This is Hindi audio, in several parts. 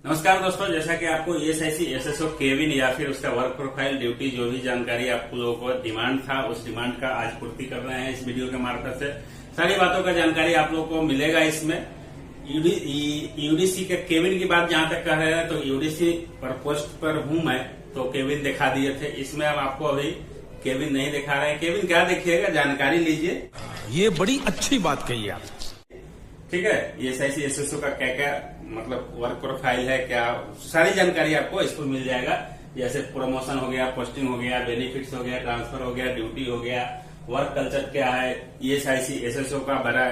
नमस्कार दोस्तों, जैसा कि आपको ईएसआईसी एसएसओ केविन या फिर उसका वर्क प्रोफाइल ड्यूटी जो भी जानकारी आप लोगों को डिमांड था, उस डिमांड का आज पूर्ति कर रहे हैं इस वीडियो के मार्फत से। सारी बातों का जानकारी आप लोगों को मिलेगा इसमें। यूडीसी के केविन की बात जहां तक कर रहे हैं तो यूडीसी पर पोस्ट पर हूं मैं, तो केविन दिखा दिए थे। इसमें हम आपको अभी केविन नहीं दिखा रहे हैं। केविन क्या देखिएगा, जानकारी लीजिए। ये बड़ी अच्छी बात कही आप। ठीक है, ईएसआईसी एसएसओ का क्या क्या मतलब वर्क प्रोफाइल है, क्या सारी जानकारी आपको इस पर मिल जाएगा। जैसे प्रमोशन हो गया, पोस्टिंग हो गया, बेनिफिट्स हो गया, ट्रांसफर हो गया, ड्यूटी हो गया, वर्क कल्चर क्या है, ईएसआईसी एसएसओ का बड़ा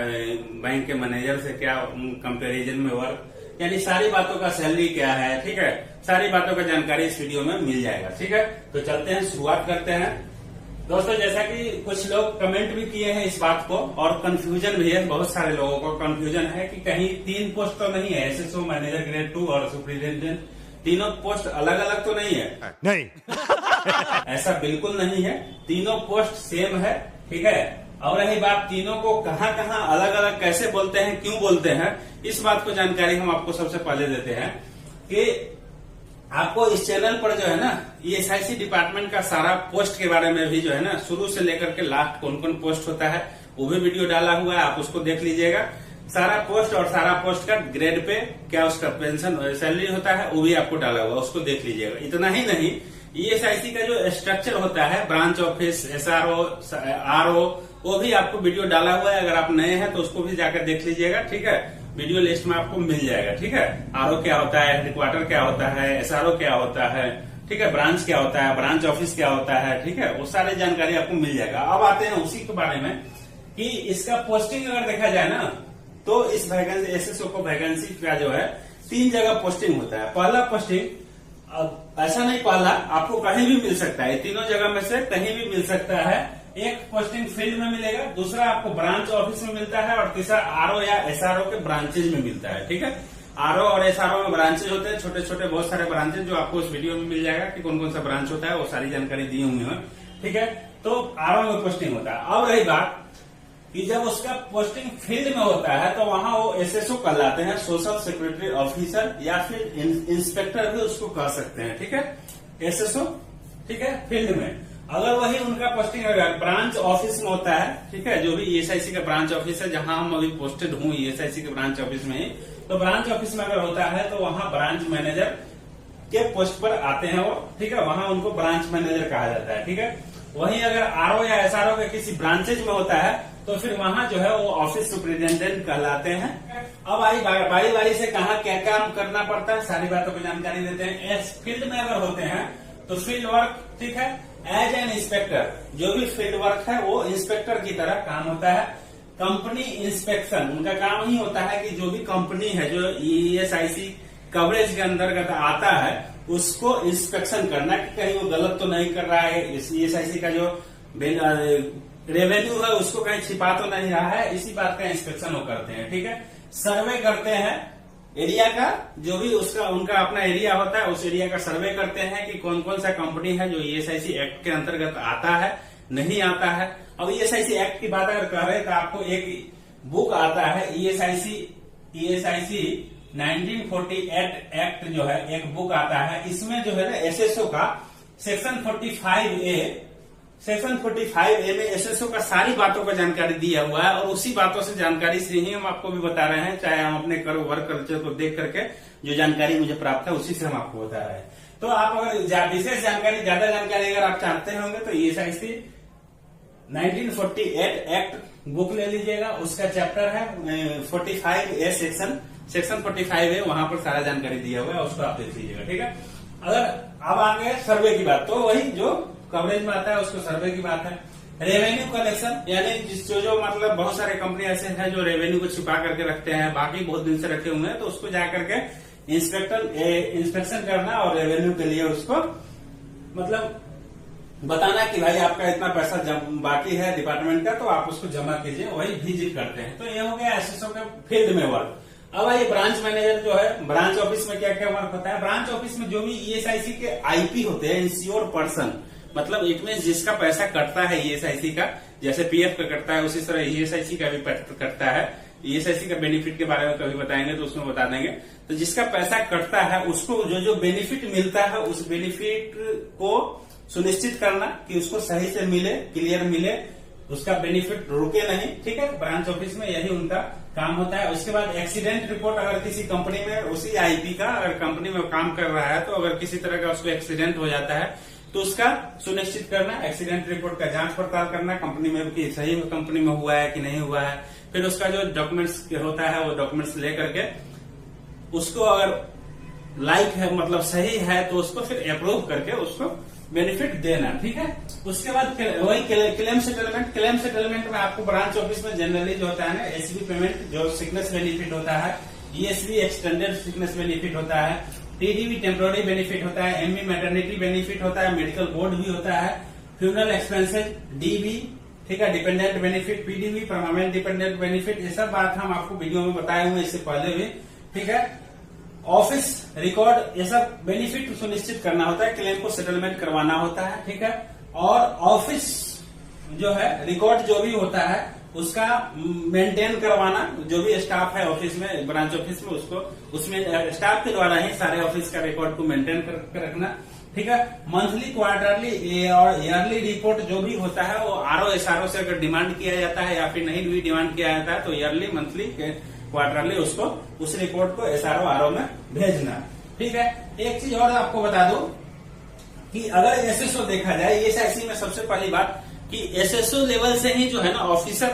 बैंक के मैनेजर से क्या कंपैरिजन में वर्क, यानी सारी बातों का सैलरी क्या है। ठीक है, सारी बातों का जानकारी इस वीडियो में मिल जाएगा। ठीक है, तो चलते हैं, शुरुआत करते हैं दोस्तों। जैसा कि कुछ लोग कमेंट भी किए हैं इस बात को, और कंफ्यूजन भी है, बहुत सारे लोगों को कंफ्यूजन है कि कहीं 3 पोस्ट तो नहीं है, एसएसओ, मैनेजर ग्रेड 2 और सुपरिटेंडेंट, तीनों पोस्ट अलग अलग तो नहीं है। नहीं ऐसा बिल्कुल नहीं है, तीनों पोस्ट सेम है। ठीक है, और रही बात तीनों को कहाँ कहाँ अलग अलग कैसे बोलते हैं, क्यों बोलते हैं, इस बात को जानकारी हम आपको सबसे पहले देते हैं कि आपको इस चैनल पर जो है ना ईएसआईसी डिपार्टमेंट का सारा पोस्ट के बारे में भी जो है ना शुरू से लेकर के लास्ट कौन कौन पोस्ट होता है वो भी वीडियो डाला हुआ है, आप उसको देख लीजिएगा। सारा पोस्ट और सारा पोस्ट का ग्रेड पे क्या उसका पेंशन सैलरी होता है वो भी आपको डाला हुआ है, उसको देख लीजिएगा। इतना ही नहीं, ईएसआईसी का जो स्ट्रक्चर होता है, ब्रांच ऑफिस, एसआरओ, आरओ, वो भी आपको वीडियो डाला हुआ है। अगर आप नए हैं तो उसको भी जाकर देख लीजिएगा। ठीक है, वीडियो लिस्ट में आपको मिल जाएगा। ठीक है, आरओ क्या होता है, हेडक्वार्टर क्या होता है, एसआरओ क्या होता है, ठीक है, ब्रांच क्या होता है, ब्रांच ऑफिस क्या होता है। ठीक है, वो सारी जानकारी आपको मिल जाएगा। अब आते हैं उसी के बारे में कि इसका पोस्टिंग अगर देखा जाए ना तो इस वैकेंसी एसएसओ को वैकेंसी का जो है 3 जगह पोस्टिंग होता है। पहला पोस्टिंग, अब ऐसा नहीं पहला, आपको कहीं भी मिल सकता है, तीनों जगह में से कहीं भी मिल सकता है। एक पोस्टिंग फील्ड में मिलेगा, दूसरा आपको ब्रांच ऑफिस में मिलता है, और तीसरा आरओ या एसआरओ के ब्रांचेज में मिलता है। ठीक है, आरओ और एसआरओ में ब्रांचेज होते हैं, छोटे छोटे बहुत सारे ब्रांचेज, जो आपको इस वीडियो में मिल जाएगा कि कौन कौन सा ब्रांच होता है, वो सारी जानकारी दी हुई है। ठीक है, तो आरओ में पोस्टिंग होता है। अब रही बात कि जब उसका पोस्टिंग फील्ड में होता है तो वहां वो एसएसओ कहलाते हैं, सोशल सिक्योरिटी ऑफिसर, या फिर इंस्पेक्टर भी उसको कह सकते हैं। ठीक है, एसएसओ, ठीक है, फील्ड में। अगर वही उनका पोस्टिंग अगर ब्रांच ऑफिस में होता है, ठीक है, जो भी ईएसआईसी का ब्रांच ऑफिस है, जहां हम अभी पोस्टेड हूँ ईएसआईसी के ब्रांच ऑफिस में ही, तो ब्रांच ऑफिस में अगर होता है तो वहां ब्रांच मैनेजर के पोस्ट पर आते हैं वो। ठीक है, वहां उनको ब्रांच मैनेजर कहा जाता है। ठीक है, वहीं अगर आरओ या एसआरओ के किसी ब्रांचेज में होता है तो फिर वहां जो है वो ऑफिस सुपरिटेंडेंट कहलाते हैं। अब आई बारी बारी से कहा क्या काम करना पड़ता है, सारी बातों की जानकारी देते हैं। फील्ड में अगर होते हैं तो फील्ड वर्क, ठीक है, एज एन इंस्पेक्टर, जो भी फील्ड वर्क है वो इंस्पेक्टर की तरह काम होता है। कंपनी इंस्पेक्शन, उनका काम ही होता है कि जो भी कंपनी है जो ईएसआईसी कवरेज के अंतर्गत आता है उसको इंस्पेक्शन करना कि कहीं वो गलत तो नहीं कर रहा है, ईएसआईसी का जो रेवेन्यू है उसको कहीं छिपा तो नहीं रहा है, इसी बात का इंस्पेक्शन वो करते हैं। ठीक है, सर्वे करते हैं एरिया का, जो भी उसका उनका अपना एरिया होता है उस एरिया का सर्वे करते हैं कि कौन कौन सा कंपनी है जो ईएसआईसी एक्ट के अंतर्गत आता है, नहीं आता है। अब ईएसआईसी एक्ट की बात अगर कर रहे हैं तो आपको एक बुक आता है ईएसआईसी 1948 एक्ट जो है, एक बुक आता है। इसमें जो है ना एसएसओ का सेक्शन 45A में एसएसओ का सारी बातों का जानकारी दिया हुआ है, और उसी बातों से जानकारी से ही हम आपको भी बता रहे हैं। चाहे हम अपने वर्क कल्चर को देख करके जो जानकारी मुझे प्राप्त है उसी से हम आपको बता रहे हैं। तो आप अगर विशेष जानकारी, ज्यादा जानकारी अगर आप चाहते होंगे तो ईएसआईसी 1948 एक्ट बुक ले लीजिएगा, उसका चैप्टर है 45A सेक्शन 45A, वहां पर सारा जानकारी दिया हुआ है, उसको आप देख लीजिएगा। ठीक है, अगर अब आ गए सर्वे की बात, तो वही जो कवरेज में आता है उसको सर्वे की बात है। रेवेन्यू कलेक्शन, यानी जो मतलब बहुत सारे कंपनी ऐसे हैं जो रेवेन्यू को छिपा करके रखते हैं, बाकी बहुत दिन से रखे हुए हैं, तो उसको जाकर के इंस्पेक्शन करना और रेवेन्यू के लिए उसको मतलब बताना कि भाई आपका इतना पैसा बाकी है डिपार्टमेंट का, तो आप उसको जमा कीजिए, वही विजिट करते हैं। तो ये हो गया एसएसओ के फील्ड में वर्क। अब आइए ब्रांच मैनेजर जो है, ब्रांच ऑफिस में क्या क्या वर्क होता है। ब्रांच ऑफिस में जो भी ईएसआईसी के आईपी होते हैं, इंश्योर पर्सन, मतलब इट मीन जिसका पैसा कटता है ईएसआईसी का, जैसे पीएफ का कटता है उसी तरह ईएसआईसी का भी कटता है। ईएसआईसी का बेनिफिट के बारे में कभी बताएंगे तो उसमें बता देंगे। तो जिसका पैसा कटता है उसको जो जो बेनिफिट मिलता है उस बेनिफिट को सुनिश्चित करना कि उसको सही से मिले, क्लियर मिले, उसका बेनिफिट रुके नहीं। ठीक है, ब्रांच ऑफिस में यही उनका काम होता है। उसके बाद एक्सीडेंट रिपोर्ट, अगर किसी कंपनी में उसी आईपी का अगर कंपनी में काम कर रहा है तो अगर किसी तरह का उसको एक्सीडेंट हो जाता है तो उसका सुनिश्चित करना, एक्सीडेंट रिपोर्ट का जांच पड़ताल करना कंपनी में कि सही कंपनी में हुआ है कि नहीं हुआ है। फिर उसका जो डॉक्यूमेंट्स होता है वो डॉक्यूमेंट्स लेकर के उसको अगर लाइक है मतलब सही है तो उसको फिर अप्रूव करके उसको बेनिफिट देना। ठीक है, उसके बाद वही क्लेम सेटलमेंट। क्लेम सेटलमेंट में आपको ब्रांच ऑफिस में जनरली जो होता है ना, एसबी पेमेंट जो सिकनेस बेनिफिट होता है, ईएसबी एक्सटेंडेड सिकनेस बेनिफिट होता है, टीडीबी टेम्पोररी बेनिफिट होता है, एमबी मैटरनिटी बेनिफिट होता है, मेडिकल बोर्ड भी होता है, फ्यूनरल एक्सपेंसेज, डीबी, ठीक है, dependent benefit, PDB permanent dependent benefit, ये सब बात हम आपको वीडियो में बताए हुए इससे पहले भी। ठीक है, ऑफिस रिकॉर्ड, ये सब बेनिफिट सुनिश्चित करना होता है, क्लेम को सेटलमेंट करवाना होता है। ठीक है, और ऑफिस जो है रिकॉर्ड जो भी होता है उसका मेंटेन करवाना, जो भी स्टाफ है ऑफिस में, ब्रांच ऑफिस में, उसको उसमें स्टाफ के द्वारा ही सारे ऑफिस का रिकॉर्ड को मेंटेन करके रखना। ठीक है, मंथली, क्वार्टरली और ईयरली रिपोर्ट जो भी होता है वो आरओ एसआरओ से अगर डिमांड किया जाता है या फिर नहीं भी डिमांड किया जाता है तो ईयरली, मंथली, क्वार्टरली उसको उस रिपोर्ट को एसआरओ आरओ में भेजना। ठीक है, एक चीज और आपको बता दूं कि अगर एसएसओ देखा जाए, ईएसआईसी में सबसे पहली बात कि एसएसओ लेवल से ही जो है ना ऑफिसर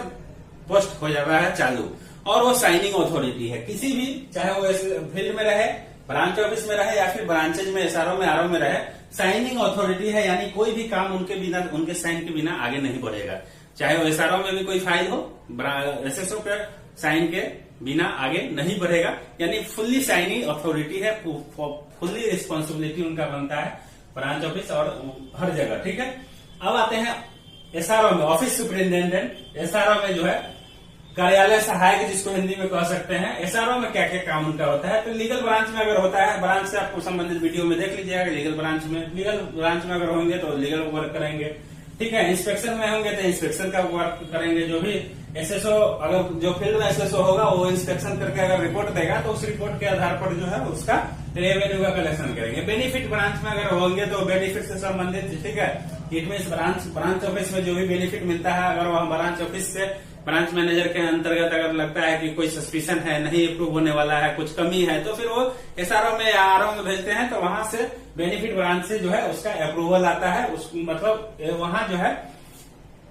पोस्ट हो जा रहा है चालू, और वो साइनिंग अथॉरिटी है किसी भी, चाहे वो फील्ड में रहे, ब्रांच ऑफिस में रहे या फिर ब्रांचेज में, एसआरओ में, आरओ में रहे, साइनिंग अथॉरिटी है। यानी कोई भी काम उनके बिना, उनके साइन के बिना आगे नहीं बढ़ेगा। चाहे वो एसआरओ में भी कोई फाइल हो, एसएसओ के साइन के बिना आगे नहीं बढ़ेगा। यानी फुल्ली साइनिंग अथॉरिटी है, फुल्ली रिस्पॉन्सिबिलिटी उनका बनता है ब्रांच ऑफिस और हर जगह। ठीक है, अब आते हैं एसआरओ में, ऑफिस सुपरिंटेंडेंट। एसआरओ में जो है कार्यालय सहायक, जिसको हिंदी में कह सकते हैं। एसआरओ में क्या क्या काम उनका होता है, तो लीगल ब्रांच में अगर होता है, ब्रांच से आपको संबंधित वीडियो में देख लीजिएगा। लीगल ब्रांच में अगर होंगे तो लीगल वर्क करेंगे। ठीक है, इंस्पेक्शन में होंगे तो इंस्पेक्शन का वर्क करेंगे। जो भी एसएसओ, अगर जो फील्ड में एसएसओ होगा वो इंस्पेक्शन करके अगर रिपोर्ट देगा तो उस रिपोर्ट के आधार पर जो है उसका रेवेन्यू का कलेक्शन करेंगे। बेनिफिट ब्रांच में अगर होंगे तो बेनिफिट से संबंधित, ठीक है, इट मीन ब्रांच ऑफिस में जो भी बेनिफिट मिलता है, अगर वह ब्रांच ऑफिस से ब्रांच मैनेजर के अंतर्गत अगर लगता है कि कोई सस्पिशन है, नहीं अप्रूव होने वाला है, कुछ कमी है, तो फिर वो एसआरओ में या आरओ में भेजते हैं। तो वहां से बेनिफिट ब्रांच से जो है उसका अप्रूवल आता है, उस मतलब वहां जो है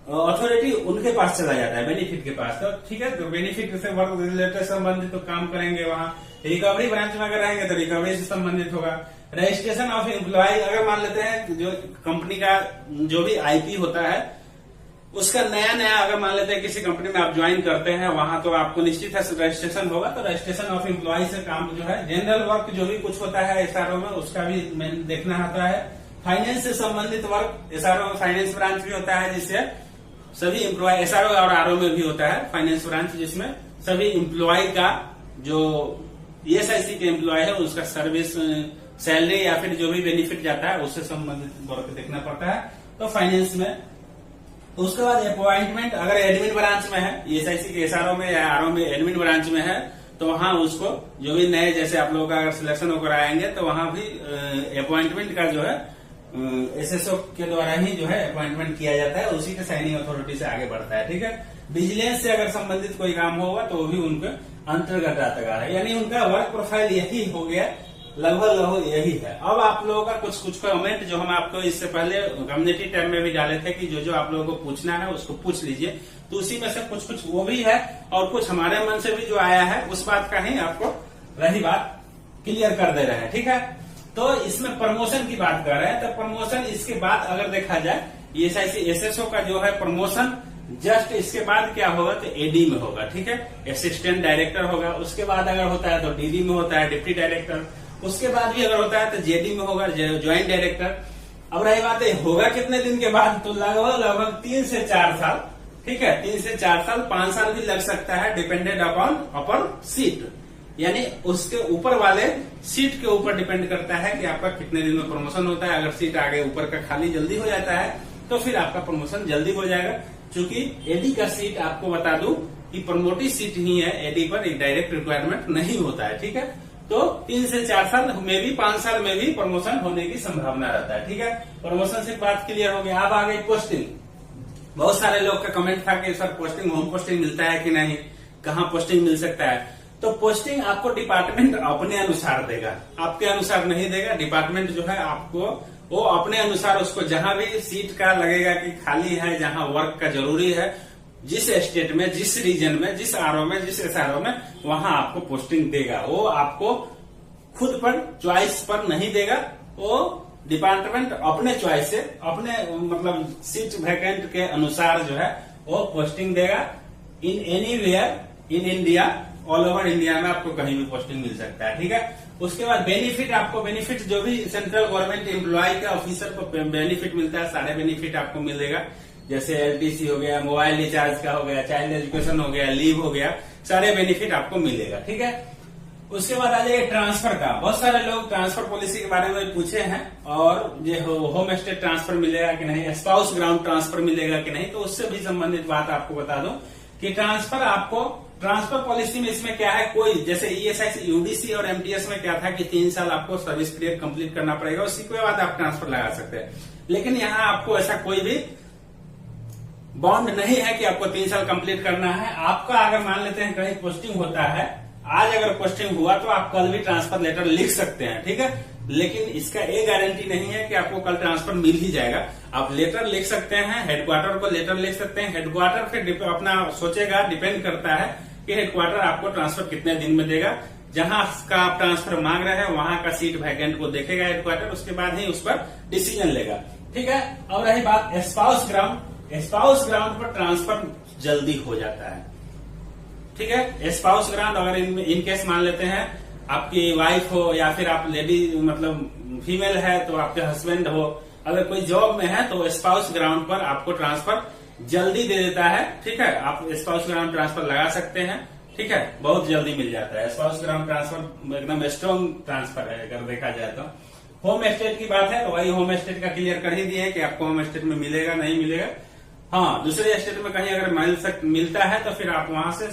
अथॉरिटी उनके पास चला जाता है, बेनिफिट के पास। तो ठीक है, तो बेनिफिट से वर्क रिलेटेड संबंधित तो काम करेंगे। वहां रिकवरी ब्रांच में अगर रहेंगे तो रिकवरी से संबंधित होगा। रजिस्ट्रेशन ऑफ एम्प्लॉय, अगर मान लेते हैं जो कंपनी का जो भी आईपी होता है उसका नया अगर मान लेते हैं किसी कंपनी में आप ज्वाइन करते हैं, वहां तो आपको निश्चित है रजिस्ट्रेशन होगा। तो रजिस्ट्रेशन ऑफ एम्प्लॉय से काम जो है, जनरल वर्क जो भी कुछ होता है एसआरओ में उसका भी देखना होता है। फाइनेंस से संबंधित वर्क एसआरओ में फाइनेंस ब्रांच भी होता है, जिससे सभी एम्प्लॉय, एसआरओ और आरओ में भी होता है फाइनेंस ब्रांच, जिसमें सभी एम्प्लॉय का जो ईएसआईसी के एम्प्लॉय है उसका सर्विस, सैलरी या फिर जो भी बेनिफिट जाता है उससे संबंधित वर्क देखना पड़ता है। तो फाइनेंस में, उसके बाद अपॉइंटमेंट, अगर एडमिन ब्रांच में है, ईएसआईसी के एसआरओ में या आरओ में एडमिन ब्रांच में है तो वहां उसको जो भी नए, जैसे आप लोगों का अगर सिलेक्शन होकर आएंगे तो वहां भी अपॉइंटमेंट का जो है एसएसओ के द्वारा ही जो है अपॉइंटमेंट किया जाता है, उसी के साइनिंग अथॉरिटी से आगे बढ़ता है। ठीक है, विजिलेंस से अगर संबंधित कोई काम होगा तो वो भी उनके अंतर्गत आता है। यानी उनका वर्क प्रोफाइल यही हो गया, लगभग यही है। अब आप लोगों का कुछ कमेंट जो हम आपको इससे पहले कम्युनिटी टैब में भी डाले थे कि जो आप लोगों को पूछना है उसको पूछ लीजिए, तो उसी में से कुछ वो भी है और कुछ हमारे मन से भी जो आया है उस बात का ही आपको रही बात क्लियर कर दे रहे हैं। ठीक है, तो इसमें प्रमोशन की बात कर रहे हैं, तो प्रमोशन इसके बाद अगर देखा जाए ईएसआईसी एसएसओ का जो है प्रमोशन जस्ट इसके बाद क्या होगा तो एडी में होगा। ठीक है, असिस्टेंट डायरेक्टर होगा, उसके बाद अगर होता है तो डीडी में होता है डिप्टी डायरेक्टर, उसके बाद भी अगर होता है तो जेडी में होगा ज्वाइंट डायरेक्टर। अब रही बात है होगा कितने दिन के बाद, तो लगभग 3 से 4 साल। ठीक है, 3 से 4 साल, 5 साल भी लग सकता है, डिपेंडेड अपॉन अपर सीट, यानी उसके ऊपर वाले सीट के ऊपर डिपेंड करता है कि आपका कितने दिन में प्रमोशन होता है। अगर सीट आगे ऊपर का खाली जल्दी हो जाता है तो फिर आपका प्रमोशन जल्दी हो जाएगा, क्योंकि एडी का सीट आपको बता दूं कि प्रमोटिव सीट ही है, एडी पर एक डायरेक्ट रिक्वायरमेंट नहीं होता है। ठीक है, तो 3 से 4 साल में भी 5 साल में भी प्रमोशन होने की संभावना रहता है। ठीक है, प्रमोशन से बात क्लियर हो गई। अब आ गई पोस्टिंग। बहुत सारे लोग का कमेंट था कि सर पोस्टिंग होम पोस्टिंग मिलता है कि नहीं, कहाँ पोस्टिंग मिल सकता है। तो पोस्टिंग आपको डिपार्टमेंट अपने अनुसार देगा, आपके अनुसार नहीं देगा। डिपार्टमेंट जो है आपको वो अपने अनुसार उसको जहां भी सीट का लगेगा कि खाली है, जहां वर्क का जरूरी है, जिस स्टेट में, जिस रीजन में, जिस आरओ में, जिस एसआरओ में, वहां आपको पोस्टिंग देगा। वो आपको खुद पर चॉइस पर नहीं देगा, वो डिपार्टमेंट अपने चॉइस से, अपने मतलब सीट वैकेंट के अनुसार जो है वो पोस्टिंग देगा। In anywhere in India, all over India में आपको कहीं भी पोस्टिंग मिल सकता है। ठीक है, उसके बाद बेनिफिट, आपको बेनिफिट जो भी सेंट्रल गवर्नमेंट एम्प्लॉय का ऑफिसर को बेनिफिट मिलता है, सारे बेनिफिट आपको मिलेगा। जैसे एलटीसी हो गया, मोबाइल रिचार्ज का हो गया, चाइल्ड एजुकेशन हो गया, लीव हो गया, सारे बेनिफिट आपको मिलेगा। ठीक है, उसके बाद आ जाइए ट्रांसफर का। बहुत सारे लोग ट्रांसफर पॉलिसी के बारे में पूछे हैं, और जो होम स्टेट ट्रांसफर मिलेगा कि नहीं, स्पाउस ग्राउंड ट्रांसफर मिलेगा कि नहीं। तो उससे भी संबंधित बात आपको बता दूं कि ट्रांसफर पॉलिसी में इसमें क्या है, कोई जैसे ईएसआई, यूडीसी और एमटीएस में क्या था कि 3 साल आपको सर्विस पीरियड कंप्लीट करना पड़ेगा, उसी के बाद आप ट्रांसफर लगा सकते हैं। लेकिन यहाँ आपको ऐसा कोई भी बॉन्ड नहीं है कि आपको 3 साल कंप्लीट करना है। आपका अगर मान लेते हैं कहीं पोस्टिंग होता है, आज अगर पोस्टिंग हुआ तो आप कल भी ट्रांसफर लेटर लिख सकते हैं। ठीक है, लेकिन इसका ये गारंटी नहीं है कि आपको कल ट्रांसफर मिल ही जाएगा। आप लेटर लिख सकते हैं, हेडक्वार्टर को लेटर लिख सकते हैं। हेडक्वार्टर फिर अपना सोचेगा, डिपेंड करता है कि हेडक्वार्टर आपको ट्रांसफर कितने दिन में देगा। जहां का आप ट्रांसफर मांग रहे हैं वहां का सीट वैकेंट को देखेगा हेडक्वार्टर, उसके बाद ही उस पर डिसीजन लेगा। ठीक है, और रही बात स्पाउस ग्राउंड, स्पाउस ग्राउंड पर ट्रांसफर जल्दी हो जाता है। ठीक है, स्पाउस ग्राउंड अगर इन केस मान लेते हैं आपकी वाइफ हो या फिर आप लेडी मतलब फीमेल है तो आपके हस्बैंड हो, अगर कोई जॉब में है तो स्पाउस ग्राउंड पर आपको ट्रांसफर जल्दी दे देता है। ठीक है, आप स्पाउस ग्राउंड ट्रांसफर लगा सकते हैं। ठीक है, बहुत जल्दी मिल जाता है। स्पाउस ग्राउंड ट्रांसफर एकदम स्ट्रॉन्ग ट्रांसफर है अगर देखा जाए तो। होम स्टेट की बात है तो वही होम स्टेट का क्लियर कर ही दिए कि आपको होम स्टेट में मिलेगा नहीं मिलेगा। हाँ, दूसरे स्टेट में कहीं अगर मिलता है तो फिर आप वहां से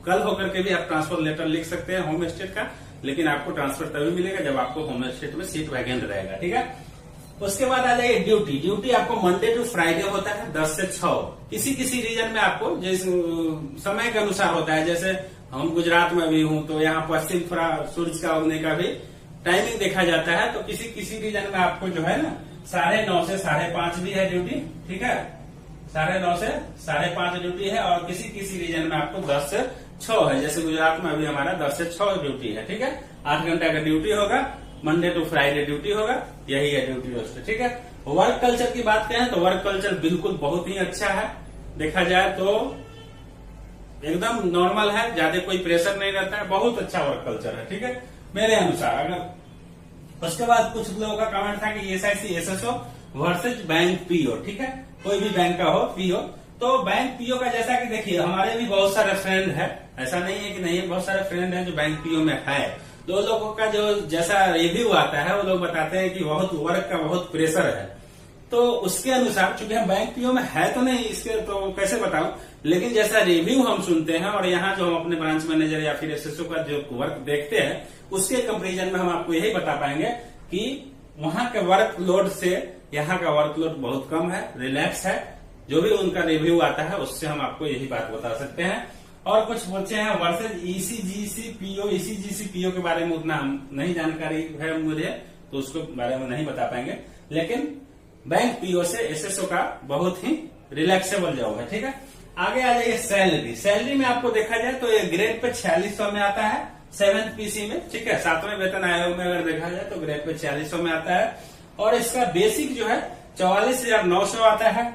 कल होकर के भी आप ट्रांसफर लेटर लिख सकते हैं होम स्टेट का, लेकिन आपको ट्रांसफर तभी मिलेगा जब आपको होम स्टेट में सीट वैकेंट रहेगा। ठीक है, उसके बाद आ जाइए ड्यूटी। ड्यूटी आपको मंडे टू फ्राइडे होता है 10 से 6। किसी किसी रीजन में आपको जिस समय के अनुसार होता है, जैसे हम गुजरात में भी हूं तो यहाँ पश्चिम थोड़ा सूरज का उगने का भी टाइमिंग देखा जाता है। तो किसी किसी रीजन में आपको जो है ना 9:30 से 5:30 भी है ड्यूटी। ठीक है, 9:30 से 5:30 ड्यूटी है, और किसी किसी रीजन में आपको 10 से 6 है। जैसे गुजरात में अभी हमारा 10 से 6 ड्यूटी है। ठीक है, 8 घंटे का ड्यूटी होगा, मंडे टू फ्राइडे ड्यूटी होगा, यही है ड्यूटी रोस्टर। ठीक है, वर्क कल्चर की बात करें तो वर्क कल्चर बिल्कुल बहुत ही अच्छा है। देखा जाए तो एकदम नॉर्मल है, ज्यादा कोई प्रेशर नहीं रहता है, बहुत अच्छा वर्क कल्चर है। ठीक है, मेरे अनुसार। अगर उसके बाद कुछ लोगों का कमेंट था कि SIC SSO versus bank PO. ठीक है, कोई भी बैंक का हो पीओ, तो बैंक पीओ का जैसा कि देखिए हमारे भी बहुत सारे फ्रेंड है, ऐसा नहीं है कि नहीं है, बहुत सारे फ्रेंड है जो बैंक पीओ में है। दो लोगों का जो जैसा रिव्यू आता है वो लोग बताते हैं कि बहुत वर्क का बहुत प्रेशर है। तो उसके अनुसार, चूंकि हम बैंक पीओ में है तो नहीं, इसके तो कैसे बताऊं, लेकिन जैसा रिव्यू हम सुनते हैं और यहाँ जो हम अपने ब्रांच मैनेजर या फिर एसएसओ का जो वर्क देखते हैं उसके कंपेरिजन में हम आपको यही बता पाएंगे कि वहां के वर्कलोड से यहाँ का वर्कलोड बहुत कम है, रिलैक्स है। जो भी उनका रिव्यू आता है उससे हम आपको यही बात बता सकते हैं। और कुछ बच्चे हैं versus ECGC PO. ECGC PO के बारे में उतना नहीं जानकारी है मुझे, तो उसके बारे में नहीं बता पाएंगे। लेकिन बैंक पीओ से एसएसओ का बहुत ही रिलैक्सेबल जॉब है। ठीक है, आगे आ जाइए सैलरी। सैलरी में आपको देखा जाए तो ये ग्रेड पे 4600 में आता है, 7th पीसी में। ठीक है, 7वें वेतन आयोग में अगर देखा जाए तो ग्रेड पे 4600 में आता है, और इसका बेसिक जो है 44,900 आता है।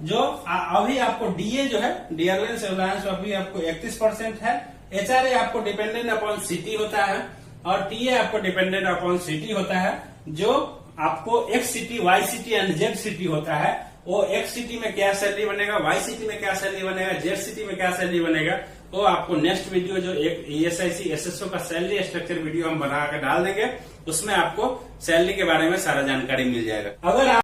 जो अभी आपको डीए जो है, डियरलेंस एलाउंस, अभी आपको 31% है। एचआरए आपको डिपेंडेंट अपॉन सिटी होता है, और टीए आपको डिपेंडेंट अपॉन सिटी होता है। जो आपको X city, Y city and Z city होता है, वो एक्स सिटी में क्या सैलरी बनेगा, वाई सिटी में क्या सैलरी बनेगा, जेड सिटी में क्या सैलरी बनेगा, वो आपको नेक्स्ट वीडियो जो एक ईएसआईसी एसएसओ का सैलरी स्ट्रक्चर वीडियो हम बना कर डाल देंगे, उसमें आपको सैलरी के बारे में सारा जानकारी मिल जाएगा। अगर